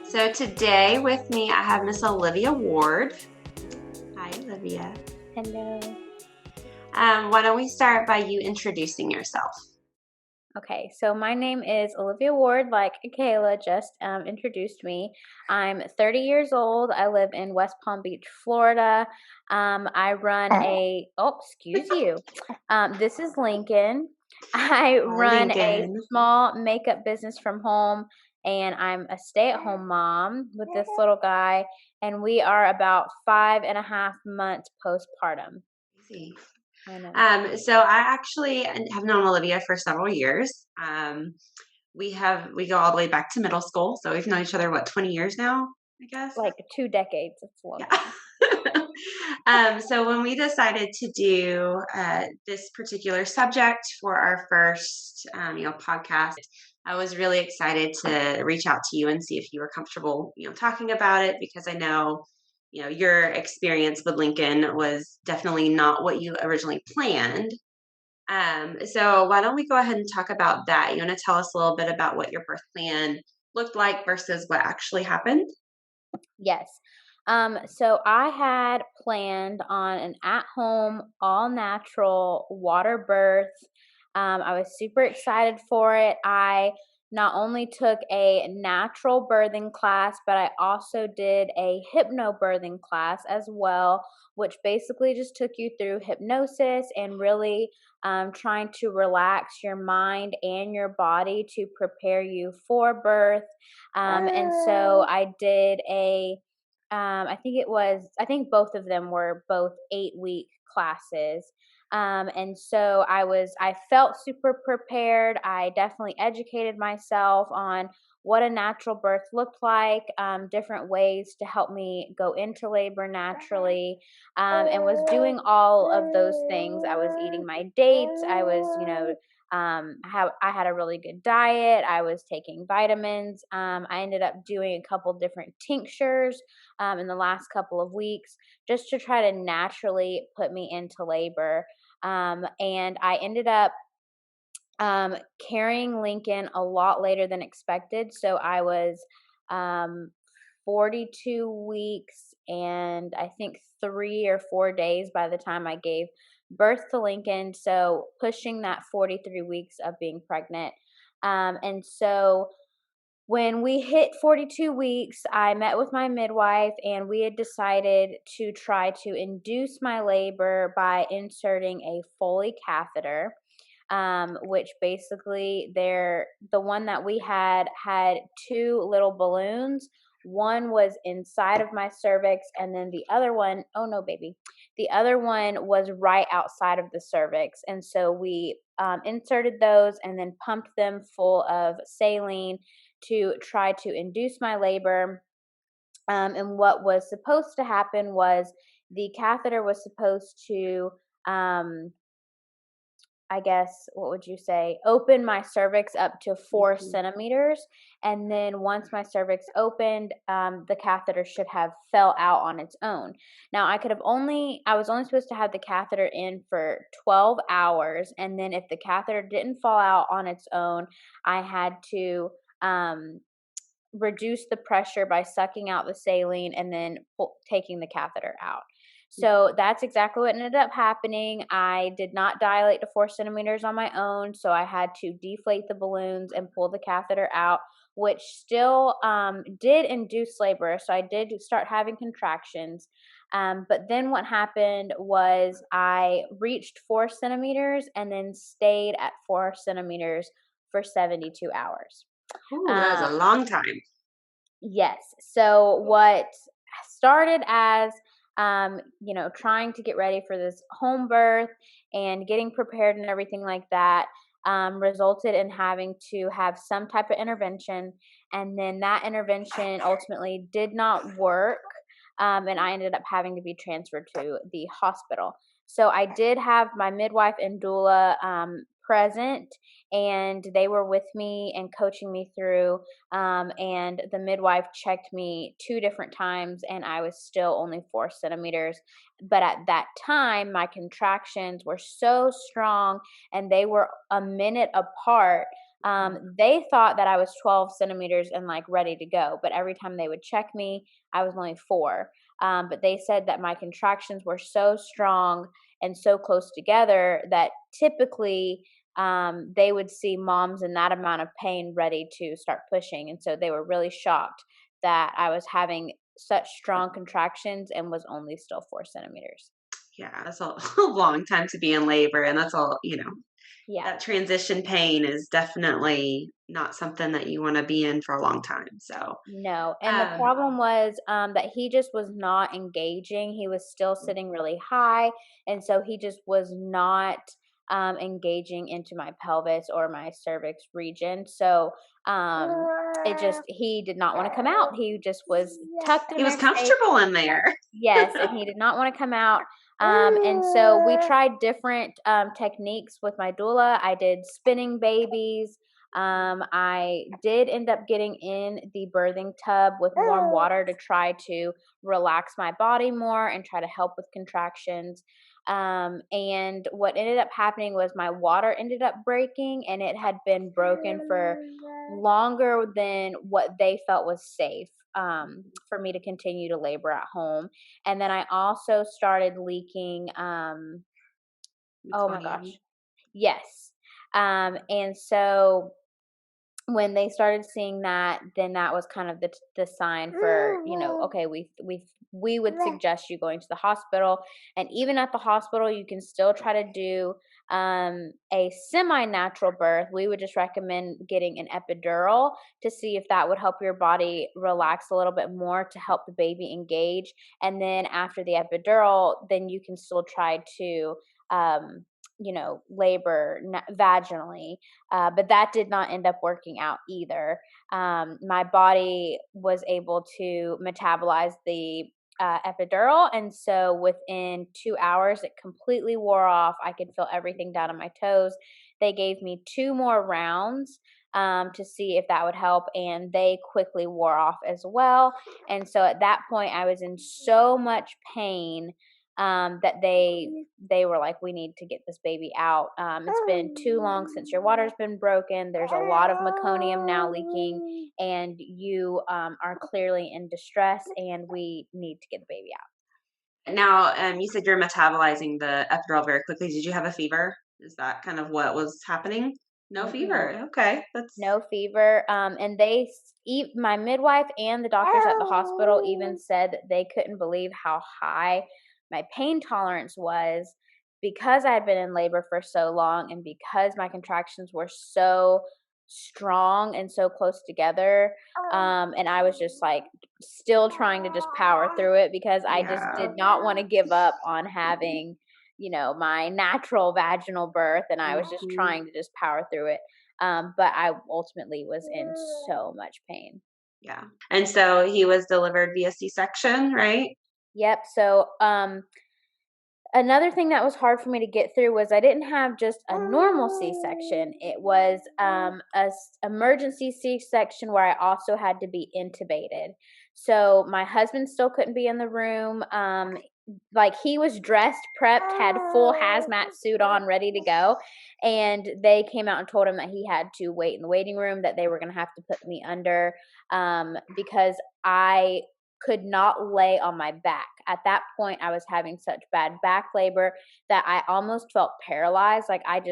So today with me, I have Miss Olivia Ward. Hi, Olivia. Hello. Why don't we start by you introducing yourself? Okay, so my name is Olivia Ward, like Kayla just introduced me. I'm 30 years old. I live in West Palm Beach, Florida. I run excuse you. This is Lincoln. I Hi, run a Lincoln. small makeup business from home, and I'm a stay-at-home mom with this little guy, and we are about 5.5 months postpartum. Easy. I know. So I actually have known Olivia for several years. We go all the way back to middle school, so we've known each other 20 years now, I guess. Like 2 decades. It's a long Yeah. time. So when we decided to do this particular subject for our first, podcast, I was really excited to reach out to you and see if you were comfortable, talking about it because I know, your experience with Lincoln was definitely not what you originally planned. So why don't we go ahead and talk about that? You want to tell us a little bit about what your birth plan looked like versus what actually happened? Yes. So I had planned on an at-home, all-natural water birth. I was super excited for it. I not only took a natural birthing class, but I also did a hypnobirthing class as well, which basically just took you through hypnosis and really trying to relax your mind and your body to prepare you for birth. And so I did I think both of them were both 8-week classes. And so I felt super prepared. I definitely educated myself on what a natural birth looked like, different ways to help me go into labor naturally, and was doing all of those things. I was eating my dates. I had a really good diet. I was taking vitamins. I ended up doing a couple different tinctures in the last couple of weeks just to try to naturally put me into labor. And I ended up carrying Lincoln a lot later than expected. So I was um, 42 weeks and I think 3 or 4 days by the time I gave birth to Lincoln. So pushing that 43 weeks of being pregnant. And so when we hit 42 weeks, I met with my midwife and we had decided to try to induce my labor by inserting a Foley catheter, which basically the one that we had two little balloons. One was inside of my cervix, and then the other one, oh no, baby, the other one was right outside of the cervix. And so we inserted those and then pumped them full of saline to try to induce my labor. And what was supposed to happen was the catheter was supposed to, I guess, what would you say, open my cervix up to 4 centimeters. And then once my cervix opened, the catheter should have fell out on its own. Now, I was only supposed to have the catheter in for 12 hours. And then if the catheter didn't fall out on its own, I had to reduce the pressure by sucking out the saline and then taking the catheter out. So that's exactly what ended up happening. I did not dilate to 4 centimeters on my own, so I had to deflate the balloons and pull the catheter out, which still did induce labor. So I did start having contractions. But then what happened was I reached 4 centimeters and then stayed at 4 centimeters for 72 hours. Ooh, that was a Um, long time. Yes. So what started as trying to get ready for this home birth and getting prepared and everything like that, resulted in having to have some type of intervention, and then that intervention ultimately did not work, and I ended up having to be transferred to the hospital. So I did have my midwife and doula present, and they were with me and coaching me through, and the midwife checked me 2 different times, and I was still only 4 centimeters. But at that time, my contractions were so strong, and they were a minute apart. They thought that I was 12 centimeters and like ready to go, but every time they would check me, I was only 4. But they said that my contractions were so strong and so close together that typically they would see moms in that amount of pain ready to start pushing. And so they were really shocked that I was having such strong contractions and was only still 4 centimeters. Yeah, that's a, a long time to be in labor, and that's all, Yeah. that transition pain is definitely not something that you want to be in for a long time. So, No, and the um, problem was, that he just was not engaging. He was still sitting really high, and so he just was not, engaging into my pelvis or my cervix region. So, it just he did not want to come out. He just was tucked he in was there safe. comfortable in there. Yes, and he did not wanna come out, and so we tried different, techniques with my doula. I did spinning babies. I did end up getting in the birthing tub with warm water to try to relax my body more and try to help with contractions. And what ended up happening was my water ended up breaking, and it had been broken for longer than what they felt was safe, for me to continue to labor at home. And then I also started leaking, oh my Meconium. gosh, yes. And so when they started seeing that, then that was kind of the sign for, okay, we would suggest you going to the hospital. And even at the hospital, you can still try to do a semi-natural birth. We would just recommend getting an epidural to see if that would help your body relax a little bit more to help the baby engage. And then after the epidural, then you can still try to um, labor vaginally, but that did not end up working out either. My body was able to metabolize the epidural, and so within 2 hours, it completely wore off. I could feel everything down on my toes. They gave me 2 more rounds to see if that would help, and they quickly wore off as well. And so at that point, I was in so much pain that they were like, we need to get this baby out. It's been too long since your water's been broken. There's a lot of meconium now leaking, and you are clearly in distress, and we need to get the baby out. Now, you said you're metabolizing the epidural very quickly. Did you have a fever? Is that kind of what was happening? No Mm-mm. fever. Okay, that's No fever. And my midwife and the doctors at the hospital even said that they couldn't believe how high my pain tolerance was because I had been in labor for so long and because my contractions were so strong and so close together. And I was just like still trying to just power through it because I just yeah. did not want to give up on having, my natural vaginal birth. And I was just Mhm. trying to just power through it. But I ultimately was in so much pain. Yeah. And so he was delivered via C-section, right? Yep. So, another thing that was hard for me to get through was I didn't have just a normal C-section. It was emergency C-section where I also had to be intubated. So my husband still couldn't be in the room. Like he was dressed, prepped, had full hazmat suit on, ready to go, and they came out and told him that he had to wait in the waiting room. That they were going to have to put me under because I could not lay on my back. At that point, I was having such bad back labor that I almost felt paralyzed. Like I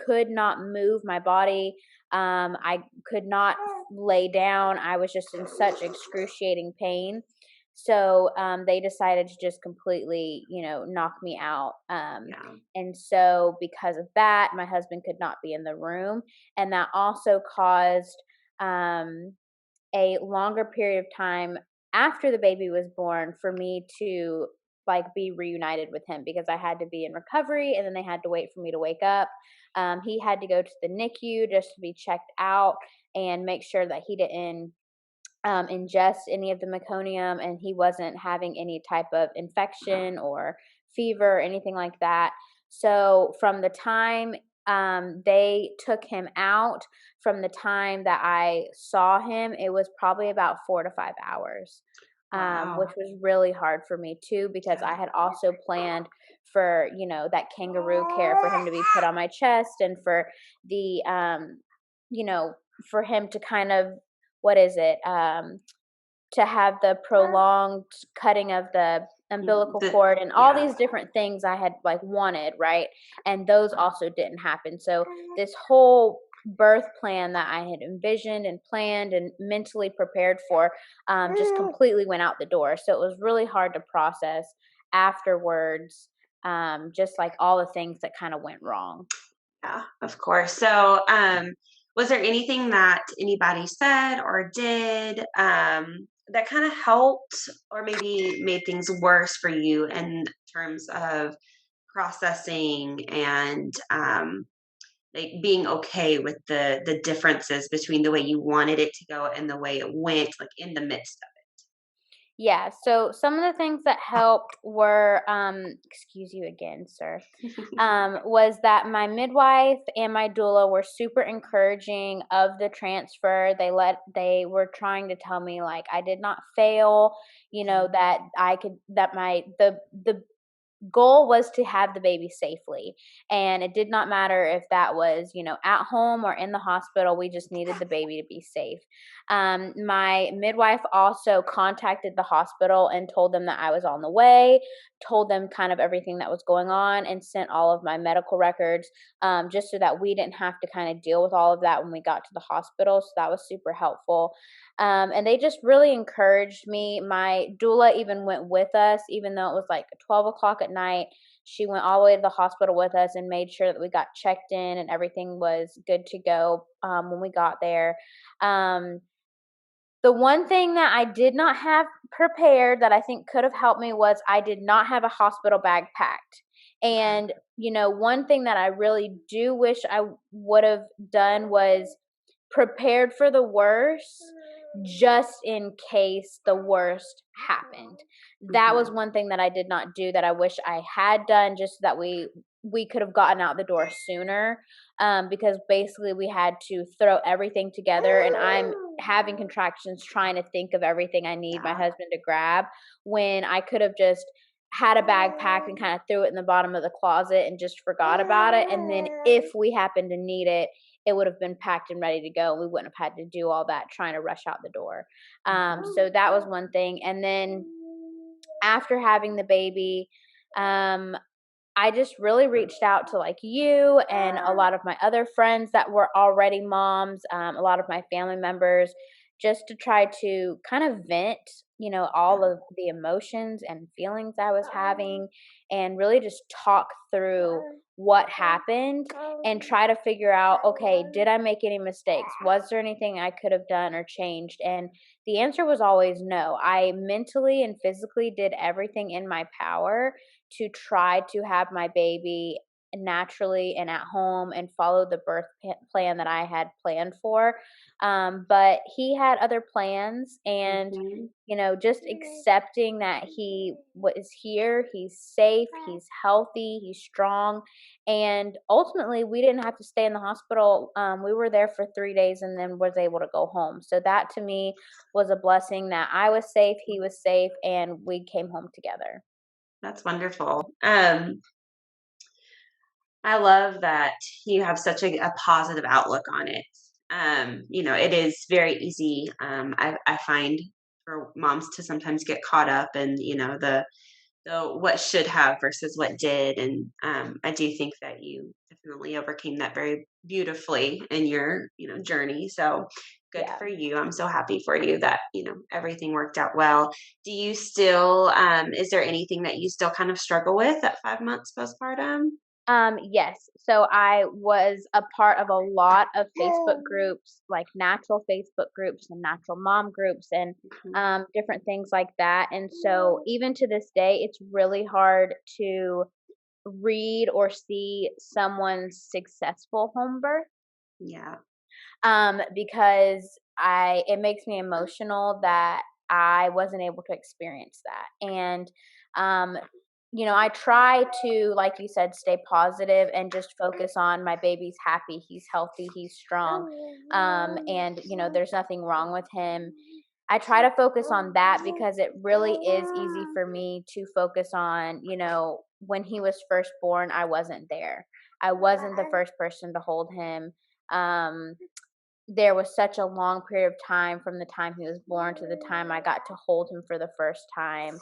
could not move my body. I could not lay down. I was just in such excruciating pain. So they decided to just completely, knock me out. Yeah. And so because of that, my husband could not be in the room, and that also caused um, a longer period of time after the baby was born for me to like be reunited with him because I had to be in recovery and then they had to wait for me to wake up. He had to go to the NICU just to be checked out and make sure that he didn't ingest any of the meconium and he wasn't having any type of infection or fever or anything like that. So from the time they took him out, from the time that I saw him, it was probably about 4 to 5 hours, which Wow. was really hard for me too because I Yeah. had also planned for that kangaroo care for him to be put on my chest and for the you know, for him to kind of, what is it? To have the prolonged cutting of the umbilical The cord and all yeah. these different things I had like wanted, right? And those also didn't happen. So this whole birth plan that I had envisioned and planned and mentally prepared for just completely went out the door. So it was really hard to process afterwards, just like all the things that kind of went wrong. Yeah, of course. So, was there anything that anybody said or did that kind of helped or maybe made things worse for you in terms of processing and like being okay with the differences between the way you wanted it to go and the way it went, like in the midst Yeah, so some of the things that helped were, excuse you again, sir, of it? was that my midwife and my doula were super encouraging of the transfer. They were trying to tell me like I did not fail, that I could that my the goal was to have the baby safely, and it did not matter if that was at home or in the hospital. We just needed the baby to be safe. My midwife also contacted the hospital and told them that I was on the way, told them kind of everything that was going on, and sent all of my medical records, just so that we didn't have to kind of deal with all of that when we got to the hospital. So that was super helpful. And they just really encouraged me. My doula even went with us, even though it was like 12 o'clock at night. She went all the way to the hospital with us and made sure that we got checked in and everything was good to go when we got there. Um, the one thing that I did not have prepared that I think could have helped me was I did not have a hospital bag packed. Okay. And, one thing that I really do wish I would have done was prepared for the worst just in case the worst happened. That was Mhm. one thing that I did not do that I wish I had done, just so that we could have gotten out the door sooner, because basically we had to throw everything together, and I'm having contractions trying to think of everything I need my Yeah. husband to grab, when I could have just had a bag packed and kind of threw it in the bottom of the closet and just forgot about it. And then if we happened to need it, it would have been packed and ready to go. We wouldn't have had to do all that trying to rush out the door. Mhm. So that was one thing. And then after having the baby, um, I just really reached out to like you and a lot of my other friends that were already moms, a lot of my family members, just to try to kind of vent, all Yeah. of the emotions and feelings I was having, and really just talk through what happened and try to figure out, okay, did I make any mistakes? Was there anything I could have done or changed? And the answer was always no. I mentally and physically did everything in my power to try to have my baby naturally and at home and follow the plan that I had planned for. But he had other plans, and Mhm. just accepting that he was here, he's safe, he's healthy, he's strong, and ultimately we didn't have to stay in the hospital. We were there for 3 days and then was able to go home. So that to me was a blessing, that I was safe, he was safe, and we came home together. That's wonderful. I love that you have such a positive outlook on it. It is very easy. I find for moms to sometimes get caught up in, the what should have versus what did. And I do think that you definitely overcame that very beautifully in your, journey. So good Yeah. for you. I'm so happy for you that, everything worked out well. Do you still, is there anything that you still kind of struggle with at 5 months postpartum? Yes. So I was a part of a lot of Facebook groups, like natural Facebook groups and natural mom groups, and Mhm. different things like that. And so even to this day, it's really hard to read or see someone's successful home birth, Yeah. because I it makes me emotional that I wasn't able to experience that. And um, I try to, like you said, stay positive and just focus on my baby's happy, he's healthy, he's strong, and there's nothing wrong with him. I try to focus on that because it really is easy for me to focus on, when he was first born, I wasn't there. I wasn't the first person to hold him. Um, there was such a long period of time from the time he was born to the time I got to hold him for the first time.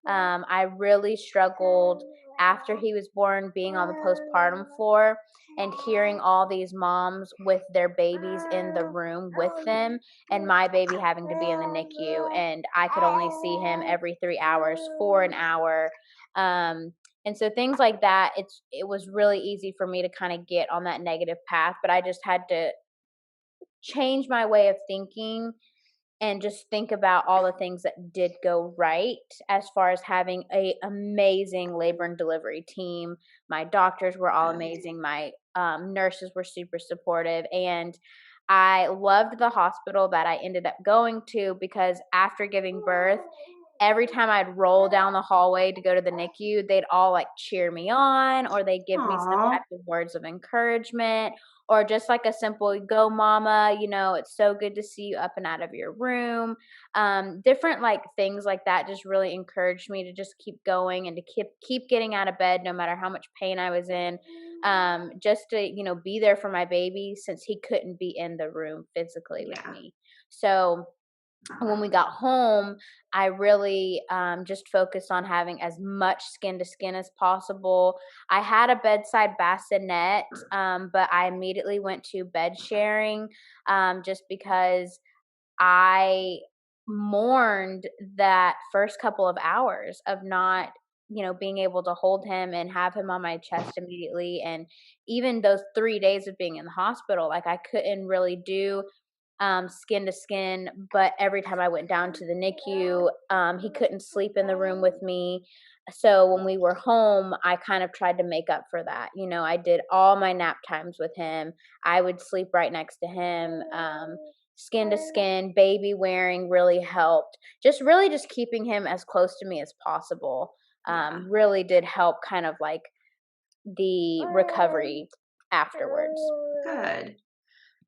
I really struggled after he was born being on the postpartum floor and hearing all these moms with their babies in the room with them, and my baby having to be in the NICU, and I could only see him every 3 hours for an hour. And so things like that, it was really easy for me to kind of get on that negative path, but I just had to change my way of thinking and just think about all the things that did go right, as far as having a amazing labor and delivery team. My doctors were all Good. amazing. My nurses were super supportive, and I loved the hospital that I ended up going to, because after giving birth, every time I'd roll down the hallway to go to the NICU, they'd all like cheer me on, or they'd give me some Aw, type of words of encouragement, or just like a simple "Go, mama," it's so good to see you up and out of your room. Different like things like that just really encouraged me to just keep going and to keep getting out of bed no matter how much pain I was in. Just to be there for my baby, since he couldn't be in the room physically with yeah. me. So when we got home, I really just focused on having as much skin to skin as possible. I had a bedside bassinet, but I immediately went to bed sharing, just because I mourned that first couple of hours of not, being able to hold him and have him on my chest immediately. And even those 3 days of being in the hospital, like I couldn't really do skin to skin. But every time I went down to the NICU, he couldn't sleep in the room with me. So when we were home, I kind of tried to make up for that. I did all my nap times with him. I would sleep right next to him. Skin to skin, baby wearing really helped. Just really just keeping him as close to me as possible Yeah. really did help kind of like the recovery afterwards. Good.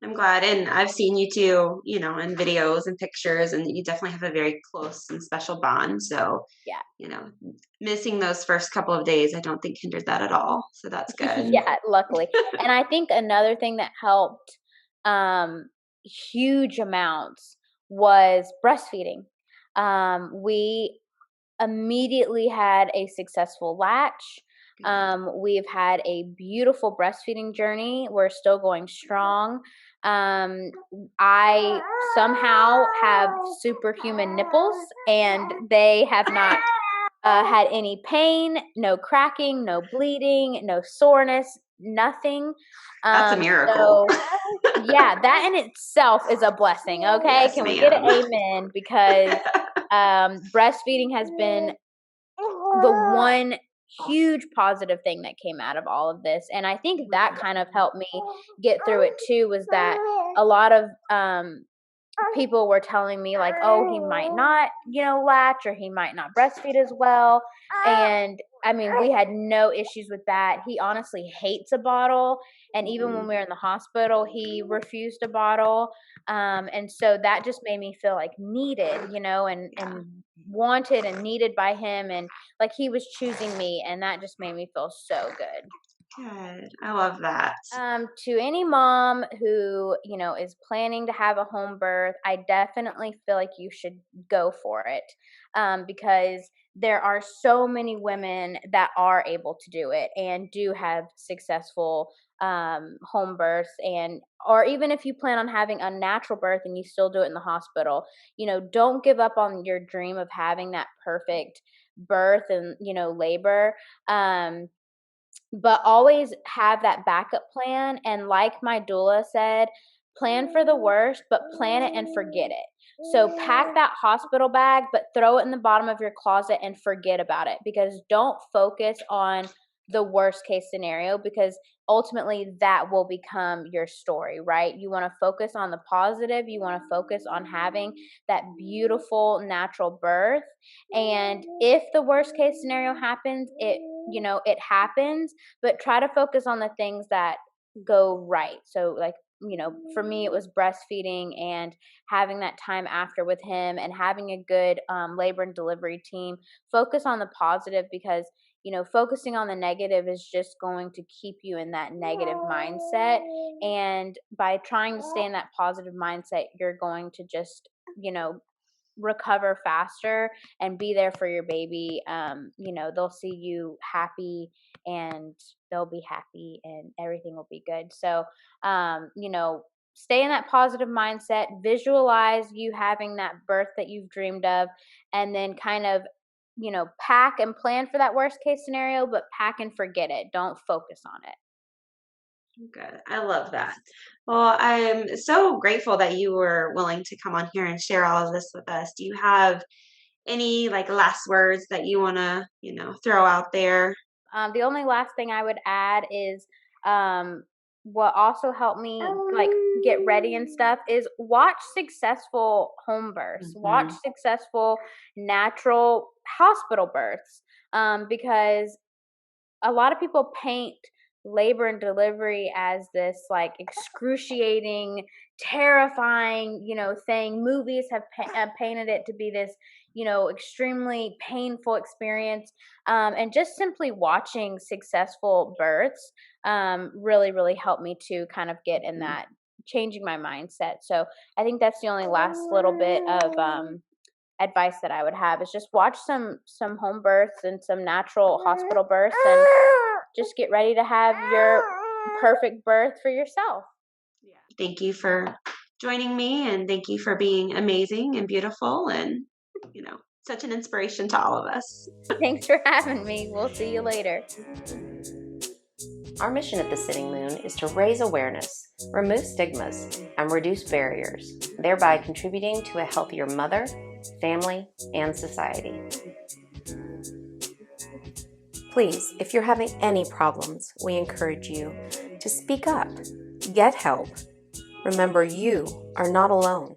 I'm glad. And I've seen you two, in videos and pictures, and you definitely have a very close and special bond. So, Yeah. you know, missing those first couple of days, I don't think hindered that at all. So that's good. Yeah, luckily. And I think another thing that helped huge amounts was breastfeeding. We immediately had a successful latch. Good. We've had a beautiful breastfeeding journey. We're still going strong. Um, I somehow have superhuman nipples, and they have not had any pain, no cracking, no bleeding, no soreness, nothing. That's a Um, miracle. so yeah, that in itself is a blessing. Okay, Yes, can we get an ma'am. amen? Because breastfeeding has been the one huge positive thing that came out of all of this, and I think that kind of helped me get through it too. Was that a lot of people were telling me like, oh, he might not, latch, or he might not breastfeed as well. And I mean, we had no issues with that. He honestly hates a bottle. And even when Mm, we were in the hospital, he refused a bottle. And so that just made me feel like needed, yeah. and wanted and needed by him. And like he was choosing me. And that just made me feel so good. Good. I love that. To any mom who, is planning to have a home birth, I definitely feel like you should go for it, because there are so many women that are able to do it and do have successful home births. And or even if you plan on having a natural birth and you still do it in the hospital, don't give up on your dream of having that perfect birth and labor. But always have that backup plan, and like my doula said, plan for the worst, but plan it and forget it. So pack that hospital bag, but throw it in the bottom of your closet and forget about it, because don't focus on the worst case scenario, because ultimately that will become your story, right? You want to focus on the positive, you want to focus on having that beautiful natural birth. And if the worst case scenario happens, it happens, but try to focus on the things that go right. So like, for me it was breastfeeding and having that time after with him and having a good labor and delivery team. Focus on the positive, because focusing on the negative is just going to keep you in that negative mindset. And by trying to stay in that positive mindset, you're going to just, recover faster and be there for your baby. They'll see you happy, and they'll be happy, and everything will be good. So, stay in that positive mindset, visualize you having that birth that you've dreamed of, and then kind of, pack and plan for that worst case scenario, but pack and forget it. Don't focus on it. Good. I love that. Well, I'm so grateful that you were willing to come on here and share all of this with us. Do you have any like last words that you want to, throw out there? The only last thing I would add is, what also helped me like get ready and stuff is watch successful home births, watch Mhm. successful natural hospital births, because a lot of people paint labor and delivery as this like excruciating, terrifying, thing. Movies have painted it to be this, extremely painful experience. And just simply watching successful births really, really helped me to kind of get in that, changing my mindset. So I think that's the only last little bit of advice that I would have is just watch some home births and some natural hospital births, and just get ready to have your perfect birth for yourself. Yeah. Thank you for joining me, and thank you for being amazing and beautiful and, such an inspiration to all of us. Thanks for having me. We'll see you later. Our mission at the Sitting Moon is to raise awareness, remove stigmas, and reduce barriers, thereby contributing to a healthier mother, family, and society. Please, if you're having any problems, we encourage you to speak up, get help. Remember, you are not alone.